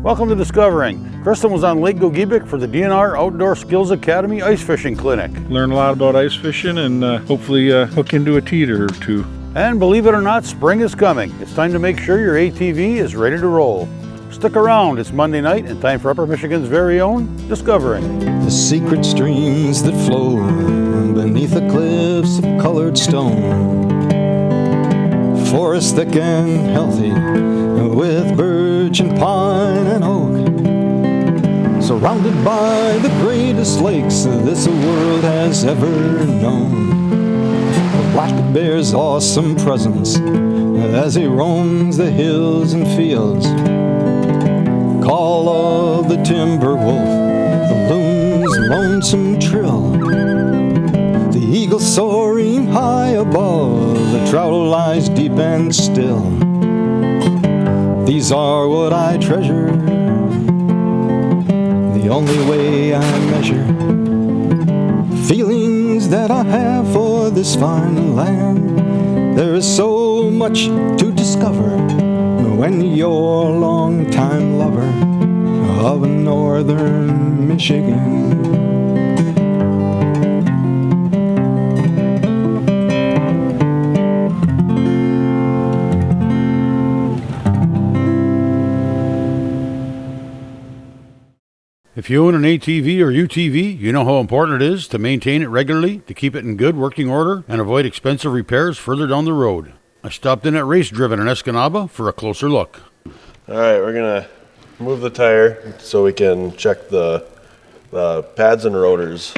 Welcome to Discovering. Kristen was on Lake Gogebic for the DNR Outdoor Skills Academy Ice Fishing Clinic. Learn a lot about ice fishing and hopefully hook into a teeter or two. And believe it or not, spring is coming. It's time to make sure your ATV is ready to roll. Stick around, it's Monday night and time for Upper Michigan's very own Discovering. The secret streams that flow beneath the cliffs of colored stone. Forest thick and healthy with birch and pine and oak. Surrounded by the greatest lakes this world has ever known. The black bear's awesome presence as he roams the hills and fields. Call of the timber wolf, the loon's lonesome trill. The eagle soaring high above, the trout lies deep and still. These are what I treasure, the only way I measure feelings that I have for this fine land. There is so much to discover when you're a long-time lover of northern Michigan. If you own an ATV or UTV, you know how important it is to maintain it regularly, to keep it in good working order, and avoid expensive repairs further down the road. I stopped in at Race Driven in Escanaba for a closer look. All right, we're gonna move the tire so we can check the pads and rotors.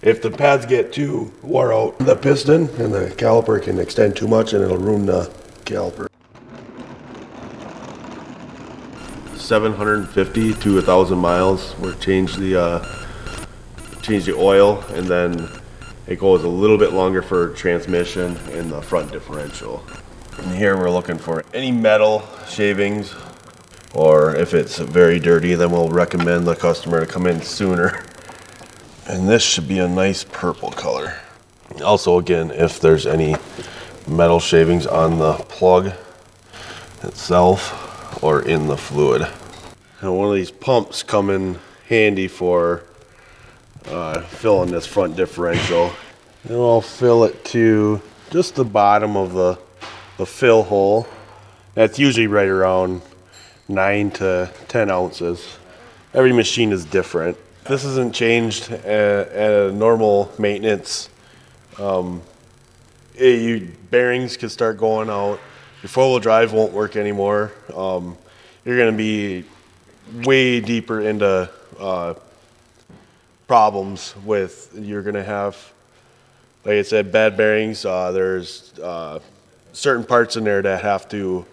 If the pads get too wore out, the piston and the caliper can extend too much and it'll ruin the caliper. 750 to 1,000 miles. We'll change the oil, and then it goes a little bit longer for transmission and the front differential. And here we're looking for any metal shavings, or if it's very dirty, then we'll recommend the customer to come in sooner. And this should be a nice purple color. Also, again, if there's any metal shavings on the plug itself or in the fluid. And one of these pumps come in handy for filling this front differential. And I'll fill it to just the bottom of the fill hole. That's usually right around 9 to 10 ounces. Every machine is different. This isn't changed at a normal maintenance. Bearings can start going out. Your four-wheel drive won't work anymore. You're going to be way deeper into problems with, you're going to have, like I said, bad bearings. There's certain parts in there that have to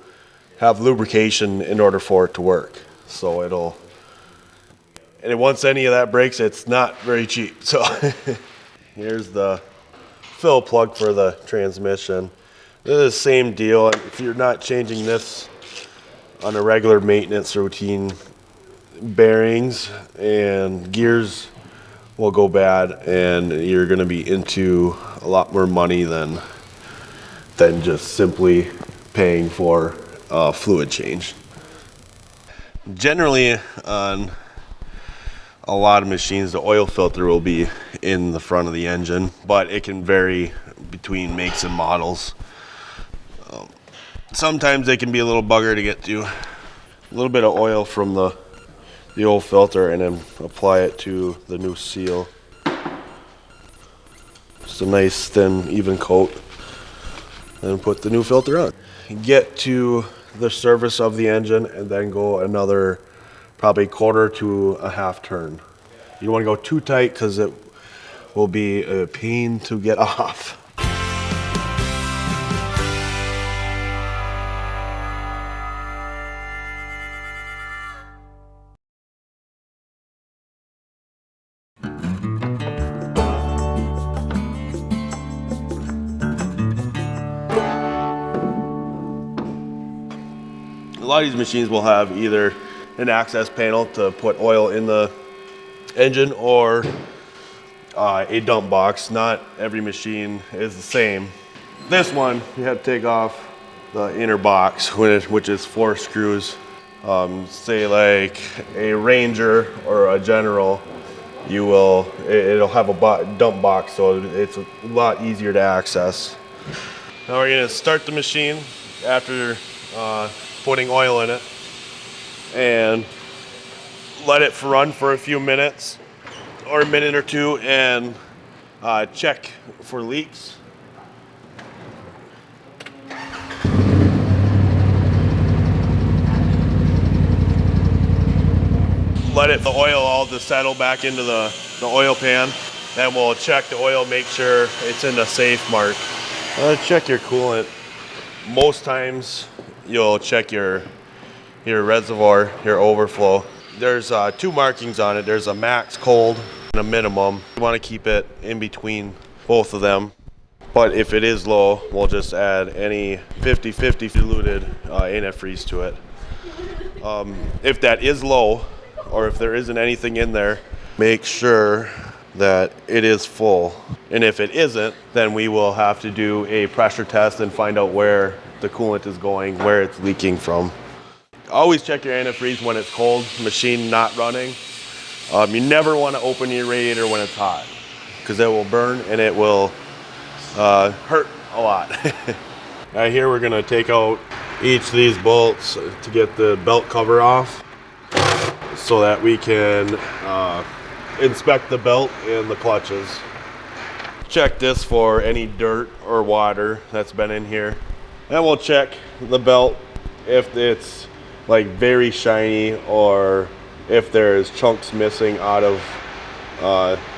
have lubrication in order for it to work. So and once any of that breaks, it's not very cheap. So here's the fill plug for the transmission. This is the same deal. If you're not changing this on a regular maintenance routine, bearings and gears will go bad, and you're going to be into a lot more money than just simply paying for a fluid change. Generally, on a lot of machines, the oil filter will be in the front of the engine, but it can vary between makes and models. Sometimes they can be a little bugger to get to. A little bit of oil from the old filter and then apply it to the new seal. Just a nice thin even coat. Then put the new filter on. Get to the surface of the engine and then go another probably quarter to a half turn. You don't want to go too tight because it will be a pain to get off. A lot of these machines will have either an access panel to put oil in the engine or a dump box. Not every machine is the same. This one you have to take off the inner box, which is 4 screws. Say like a Ranger or a General, it'll have a dump box, so it's a lot easier to access. Now we're gonna start the machine after putting oil in it and let it run for a few minutes or a minute or two and check for leaks. Let the oil all just settle back into the oil pan. Then we'll check the oil, make sure it's in the safe mark. Check your coolant. Most times you'll check your reservoir, your overflow. There's 2 markings on it. There's a max cold and a minimum. You want to keep it in between both of them. But if it is low, we'll just add any 50-50 diluted antifreeze to it. If that is low, or if there isn't anything in there, make sure that it is full. And if it isn't, then we will have to do a pressure test and find out where the coolant is going, where it's leaking from. Always check your antifreeze when it's cold, machine not running. You never want to open your radiator when it's hot, because it will burn and it will hurt a lot. Here we're going to take out each of these bolts to get the belt cover off, so that we can inspect the belt and the clutches. Check this for any dirt or water that's been in here. Then we'll check the belt if it's like very shiny, or if there's chunks missing out of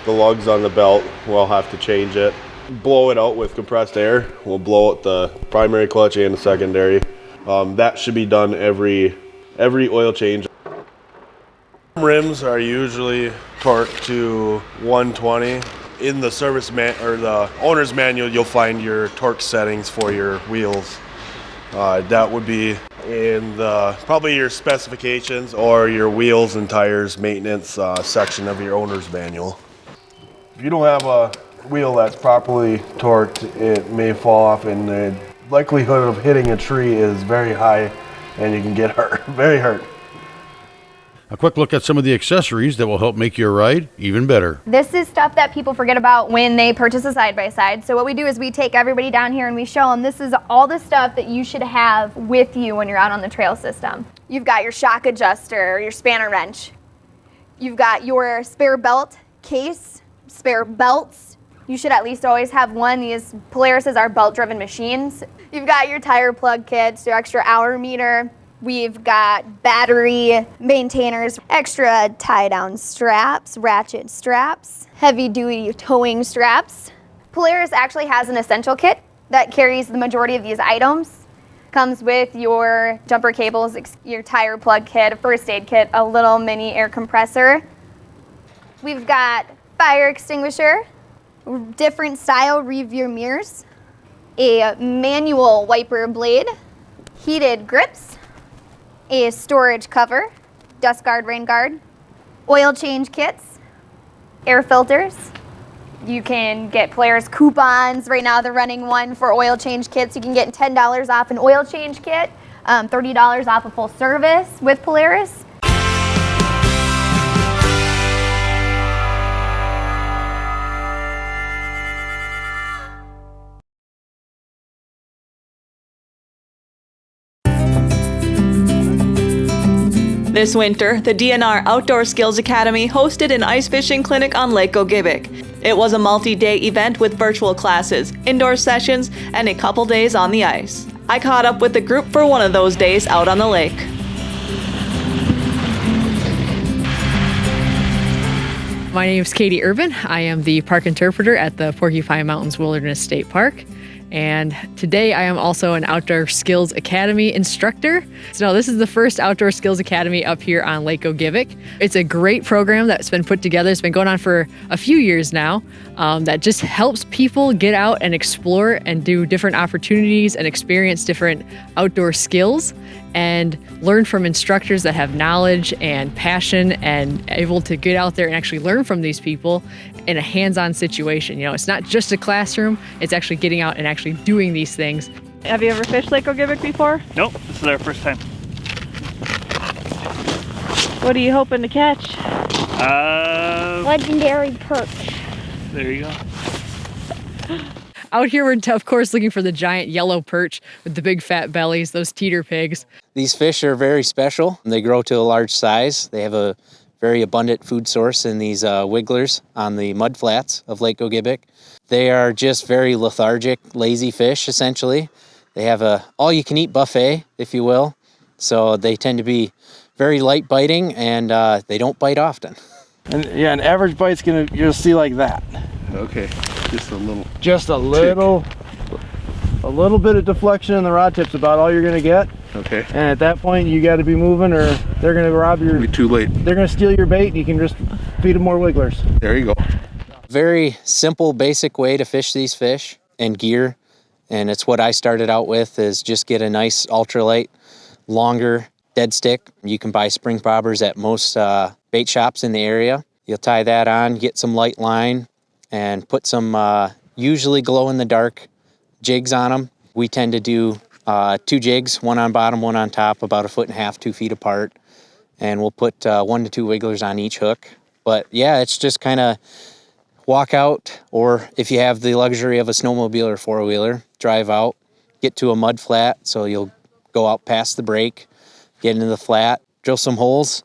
the lugs on the belt. We'll have to change it. Blow it out with compressed air. We'll blow out the primary clutch and the secondary. That should be done every oil change. Rims are usually torqued to 120. In the service or the owner's manual, you'll find your torque settings for your wheels. That would be in probably your specifications or your wheels and tires maintenance section of your owner's manual. If you don't have a wheel that's properly torqued, it may fall off, and the likelihood of hitting a tree is very high, and you can get hurt, very hurt. A quick look at some of the accessories that will help make your ride even better. This is stuff that people forget about when they purchase a side-by-side. So what we do is we take everybody down here and we show them this is all the stuff that you should have with you when you're out on the trail system. You've got your shock adjuster, your spanner wrench. You've got your spare belt case, spare belts. You should at least always have one. These Polaris are belt-driven machines. You've got your tire plug kits, your extra hour meter. We've got battery maintainers, extra tie-down straps, ratchet straps, heavy-duty towing straps. Polaris actually has an essential kit that carries the majority of these items. Comes with your jumper cables, your tire plug kit, a first aid kit, a little mini air compressor. We've got fire extinguisher, different style rear mirrors, a manual wiper blade, heated grips, a storage cover, dust guard, rain guard, oil change kits, air filters. You can get Polaris coupons. Right now they're running one for oil change kits. You can get $10 off an oil change kit, $30 off a full service with Polaris. This winter, the DNR Outdoor Skills Academy hosted an ice fishing clinic on Lake Gogebic. It was a multi-day event with virtual classes, indoor sessions, and a couple days on the ice. I caught up with the group for one of those days out on the lake. My name is Katie Urban. I am the park interpreter at the Porcupine Mountains Wilderness State Park. And today I am also an Outdoor Skills Academy instructor. So this is the first Outdoor Skills Academy up here on Lake Gogebic. It's a great program that's been put together. It's been going on for a few years now, that just helps people get out and explore and do different opportunities and experience different outdoor skills and learn from instructors that have knowledge and passion and able to get out there and actually learn from these people in a hands-on situation. You know, it's not just a classroom, it's actually getting out and actually doing these things. Have you ever fished Lake Gogebic before? Nope, this is our first time. What are you hoping to catch? Legendary perch. There you go. Out here, we're of course looking for the giant yellow perch with the big fat bellies, those teeter pigs. These fish are very special. They grow to a large size. They have a very abundant food source in these wigglers on the mud flats of Lake Gogebic. They are just very lethargic, lazy fish, essentially. They have a all-you-can-eat buffet, if you will. So they tend to be very light biting, and they don't bite often. And yeah, an average bite's you'll see like that. Okay, just a little. Just a little bit of deflection in the rod tip's about all you're gonna get. Okay. And at that point, you got to be moving, or they're gonna rob your. It'll be too late. They're gonna steal your bait, and you can just feed them more wigglers. There you go. Very simple, basic way to fish these fish and gear, and it's what I started out with, is just get a nice ultralight, longer dead stick. You can buy spring bobbers at most bait shops in the area. You'll tie that on, get some light line, and put some usually glow-in-the-dark jigs on them. We tend to do 2 jigs, one on bottom, one on top, about 1.5 feet, 2 feet apart, and we'll put 1 to 2 wigglers on each hook. But yeah, it's just kind of walk out, or if you have the luxury of a snowmobile or four-wheeler, drive out, get to a mud flat, so you'll go out past the break, get into the flat, drill some holes,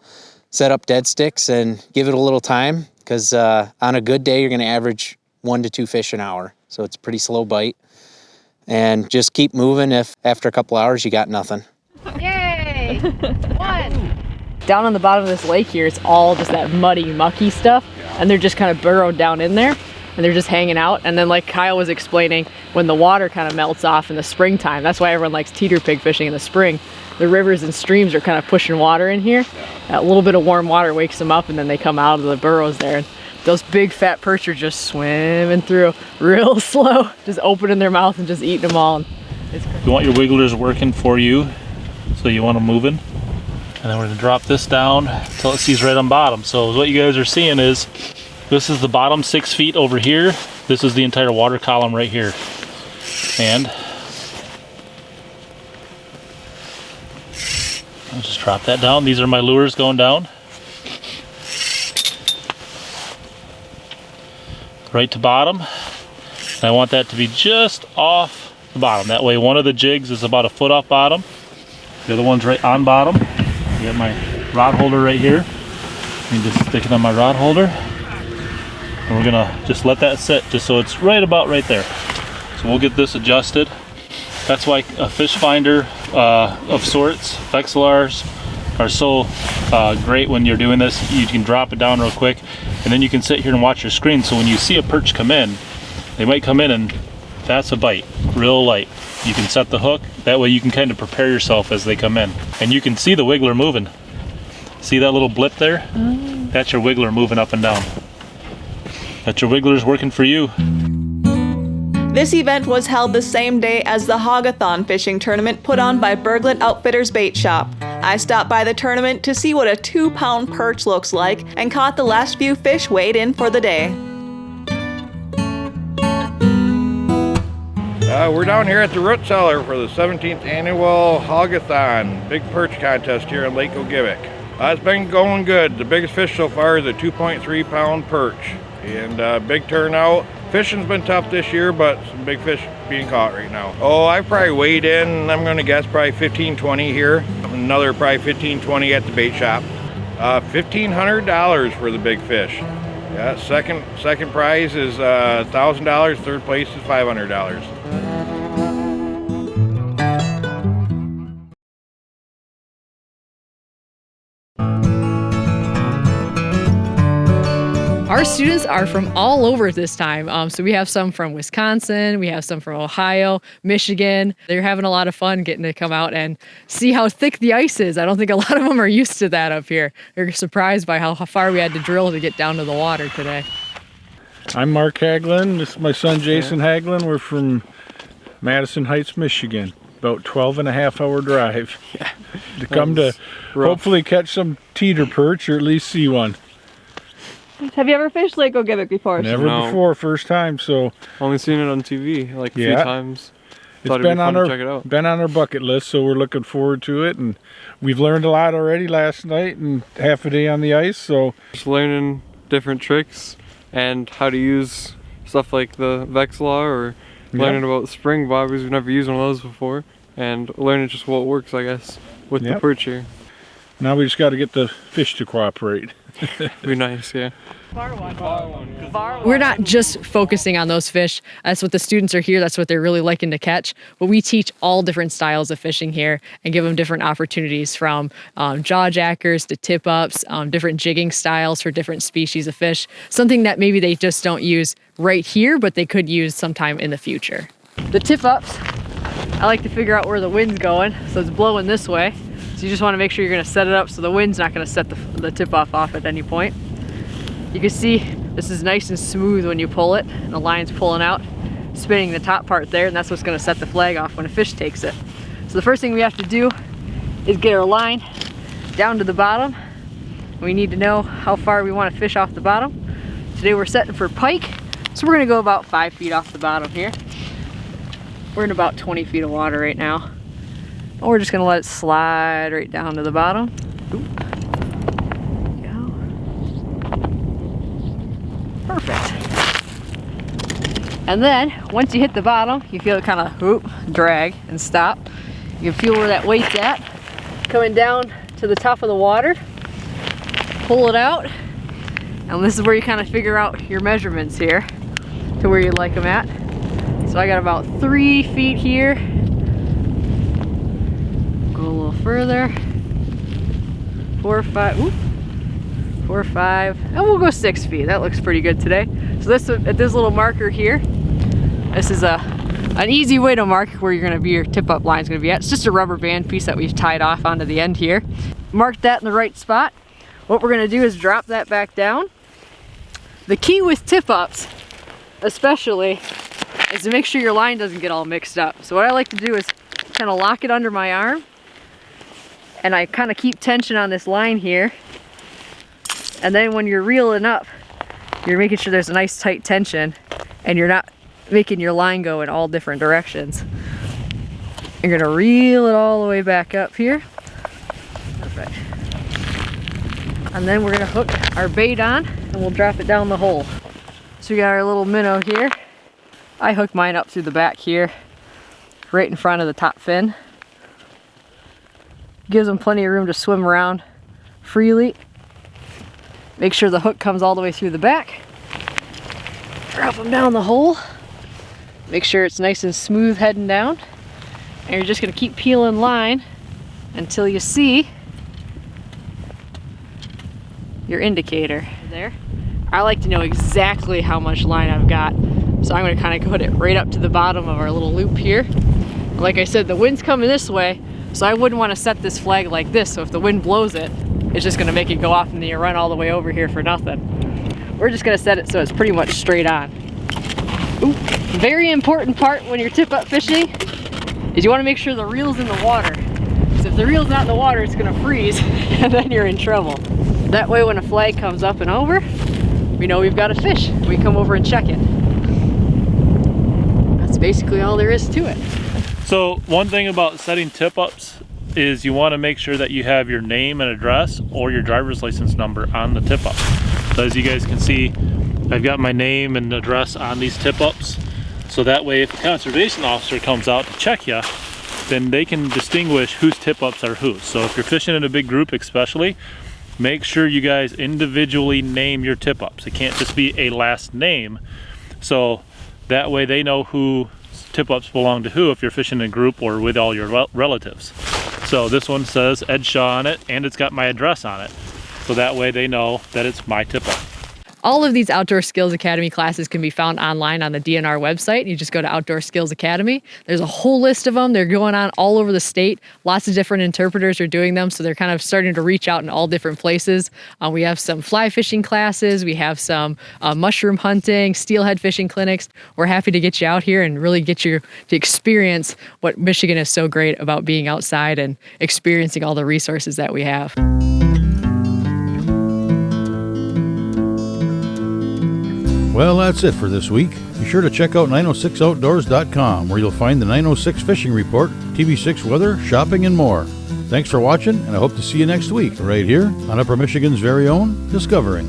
set up dead sticks, and give it a little time, because on a good day, you're going to average 1 to 2 fish an hour, so it's a pretty slow bite. And just keep moving if after a couple hours you got nothing. Yay! One! Down on the bottom of this lake here, it's all just that muddy, mucky stuff, and they're just kind of burrowed down in there, and they're just hanging out. And then like Kyle was explaining, when the water kind of melts off in the springtime, that's why everyone likes teeter pig fishing in the spring. The rivers and streams are kind of pushing water in here. That little bit of warm water wakes them up, and then they come out of the burrows there. And those big fat perch are just swimming through real slow, just opening their mouth and just eating them all. And You want your wigglers working for you, so you want them moving. And then we're gonna drop this down until it sees right on bottom. So what you guys are seeing is, this is the bottom 6 feet over here. This is the entire water column right here. And I'll just drop that down. These are my lures going down. Right to bottom. And I want that to be just off the bottom. That way one of the jigs is about 1 foot off bottom. The other one's right on bottom. I got my rod holder right here. I'm just stick it on my rod holder. And we're gonna just let that sit just so it's right about right there. So we'll get this adjusted. That's why a fish finder of sorts, XLRs, are so great when you're doing this. You can drop it down real quick, and then you can sit here and watch your screen. So when you see a perch come in, they might come in and that's a bite, real light. You can set the hook, that way you can kind of prepare yourself as they come in. And you can see the wiggler moving. See that little blip there? That's your wiggler moving up and down. That's your wigglers working for you. This event was held the same day as the Hogathon fishing tournament put on by Berglund Outfitters Bait Shop. I stopped by the tournament to see what a 2-pound perch looks like and caught the last few fish weighed in for the day. We're down here at the root cellar for the 17th annual Hogathon Big Perch Contest here in Lake Gogebic. It's been going good. The biggest fish so far is a 2.3 pound perch, and big turnout. Fishing's been tough this year, but some big fish being caught right now. Oh, I probably weighed in, I'm gonna guess probably 15-20 here. Another probably 15-20 at the bait shop. $1,500 for the big fish. Yeah, second prize is $1,000, third place is $500. our students are from all over this time. So we have some from Wisconsin, we have some from Ohio, Michigan. They're having a lot of fun getting to come out and see how thick the ice is. I don't think a lot of them are used to that up here. They're surprised by how far we had to drill to get down to the water today. I'm Mark Haglin. This is my son Jason Haglin. We're from Madison Heights, Michigan. About 12.5-hour drive to come to hopefully catch some teeter perch or at least see one. Have you ever fished Lake Gogebic before? Never before, first time. So only seen it on TV like a few times. It's been on our bucket list, so we're looking forward to it, and we've learned a lot already last night and half a day on the ice. So just learning different tricks and how to use stuff like the Vexlaw, or learning about spring bobbers. We've never used one of those before, and learning just what works, I guess, with the perch here. Now we just got to get the fish to cooperate. Be nice, yeah. We're not just focusing on those fish. That's what the students are here. That's what they're really liking to catch. But we teach all different styles of fishing here and give them different opportunities, from jaw jackers to tip ups, different jigging styles for different species of fish. Something that maybe they just don't use right here, but they could use sometime in the future. The tip ups, I like to figure out where the wind's going. So it's blowing this way. So you just want to make sure you're going to set it up so the wind's not going to set the tip off at any point. You can see this is nice and smooth when you pull it, and the line's pulling out, spinning the top part there, and that's what's going to set the flag off when a fish takes it. So the first thing we have to do is get our line down to the bottom. We need to know how far we want to fish off the bottom. Today we're setting for pike, so we're going to go about 5 feet off the bottom here. We're in about 20 feet of water right now. And we're just going to let it slide right down to the bottom. Oop. Perfect. And then once you hit the bottom, you feel it kind of drag and stop. You can feel where that weight's at. Coming down to the top of the water, pull it out, and this is where you kind of figure out your measurements here to where you'd like them at. So I got about 3 feet here. Go a little further. 4 or 5. Oop. 4 or 5, and we'll go 6 feet. That looks pretty good today. So this, at this little marker here, this is an easy way to mark where you're gonna be, your tip-up line is gonna be at. It's just a rubber band piece that we've tied off onto the end here. Mark that in the right spot. What we're gonna do is drop that back down. The key with tip-ups, especially, is to make sure your line doesn't get all mixed up. So what I like to do is kind of lock it under my arm, and I kind of keep tension on this line here. And then when you're reeling up, you're making sure there's a nice tight tension, and you're not making your line go in all different directions. You're gonna reel it all the way back up here. Perfect. And then we're gonna hook our bait on, and we'll drop it down the hole. So we got our little minnow here. I hook mine up through the back here, right in front of the top fin. Gives them plenty of room to swim around freely. Make sure the hook comes all the way through the back. Drop them down the hole. Make sure it's nice and smooth heading down. And you're just gonna keep peeling line until you see your indicator there. I like to know exactly how much line I've got. So I'm gonna kind of put it right up to the bottom of our little loop here. Like I said, the wind's coming this way, so I wouldn't want to set this flag like this. So if the wind blows it, it's just gonna make it go off and then you run all the way over here for nothing. We're just gonna set it so it's pretty much straight on. Ooh, very important part when you're tip-up fishing is you wanna make sure the reel's in the water. Because if the reel's not in the water, it's gonna freeze and then you're in trouble. That way when a flag comes up and over, we know we've got a fish. We come over and check it. That's basically all there is to it. So one thing about setting tip-ups is you want to make sure that you have your name and address or your driver's license number on the tip-up. So as you guys can see, I've got my name and address on these tip-ups. So that way if a conservation officer comes out to check you, then they can distinguish whose tip-ups are whose. So if you're fishing in a big group especially, make sure you guys individually name your tip-ups. It can't just be a last name. So that way they know who tip-ups belong to who if you're fishing in a group or with all your relatives. So this one says Ed Shaw on it, and it's got my address on it. So that way they know that it's my tip-up. All of these Outdoor Skills Academy classes can be found online on the DNR website. You just go to Outdoor Skills Academy. There's a whole list of them. They're going on all over the state. Lots of different interpreters are doing them, so they're kind of starting to reach out in all different places. We have some fly fishing classes. We have some mushroom hunting, steelhead fishing clinics. We're happy to get you out here and really get you to experience what Michigan is so great about being outside and experiencing all the resources that we have. Well, that's it for this week. Be sure to check out 906outdoors.com where you'll find the 906 fishing report, TV6 weather, shopping, and more. Thanks for watching, and I hope to see you next week right here on Upper Michigan's very own Discovering.